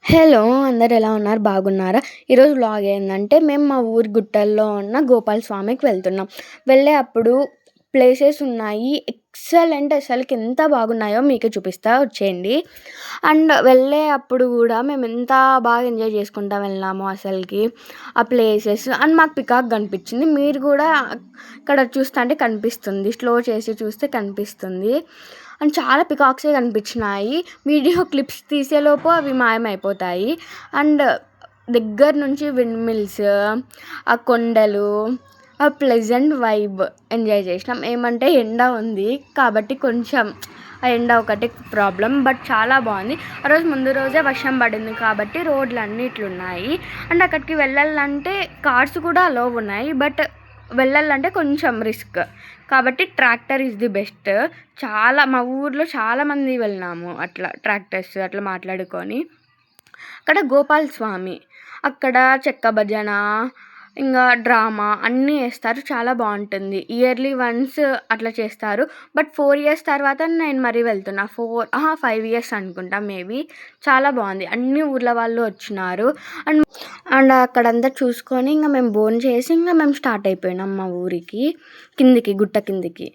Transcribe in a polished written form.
Hello! అందరూ ఎలా ఉన్నారు? బాగున్నారా? ఈరోజు వ్లాగ్ ఏందంటే, మేము మా ఊరి గుట్టల్లో ఉన్న గోపాల స్వామికి వెళ్తున్నాం. వెళ్ళే అప్పుడు ప్లేసెస్ ఉన్నాయి. ఎక్సలెంట్ అసలకి ఎంత బాగున్నాయో మీకే చూపిస్తా వచ్చేయండి. అండ్ వెళ్ళే అప్పుడు గూడా మేమెంత బాగా ఎంజాయ్ చేసుకుంటా వెళ్ళామో అసలకి. ఆ ప్లేసెస్ అండ్ మాకు పికాక్ కనిపించింది. మీరు గూడా ఇక్కడ చూస్తాంటే కనిపిస్తుంది. స్లో చేసి చూస్తే కనిపిస్తుంది. అండ్ చాలా పికాక్సే కనిపించినాయి. వీడియో క్లిప్స్ తీసేలోపు అవి మాయమైపోతాయి. అండ్ దగ్గర నుంచి విండ్ మిల్స్, ఆ కొండలు, ఆ ప్లెజెంట్ వైబ్ ఎంజాయ్ చేసినాం. ఏమంటే ఎండ ఉంది కాబట్టి కొంచెం ఆ ఎండ ఒకటి ప్రాబ్లమ్. బట్ చాలా బాగుంది. ఆ రోజు ముందు రోజే వర్షం పడింది కాబట్టి రోడ్లన్నీ ఇట్లున్నాయి. అండ్ అక్కడికి వెళ్ళాలంటే కార్స్ కూడా అలో ఉన్నాయి. బట్ వెళ్ళాలంటే కొంచెం రిస్క్ కాబట్టి ట్రాక్టర్ ఈజ్ ది బెస్ట్. మా ఊర్లో చాలామంది వెళ్ళినాము అట్లా ట్రాక్టర్స్ అట్లా మాట్లాడుకొని. అక్కడ గోపాల్ స్వామి, అక్కడ చెక్క భజన, ఇంకా డ్రామా అన్నీ ఏస్తారు. చాలా బాగుంటుంది. ఇయర్లీ వన్స్ అట్లా చేస్తారు. బట్ 4 ఇయర్స్ తర్వాత నేను మరీ వెళ్తున్నా. 5 ఇయర్స్ అనుకుంటా మేబీ. చాలా బాగుంది. అన్ని ఊర్ల వాళ్ళు వచ్చినారు. అండ్ అండ్ అక్కడంతా చూసుకొని ఇంక మేము భోంచేసి ఇంక మేము స్టార్ట్ అయిపోయినాం మా ఊరికి, కిందికి గుట్ట కిందికి.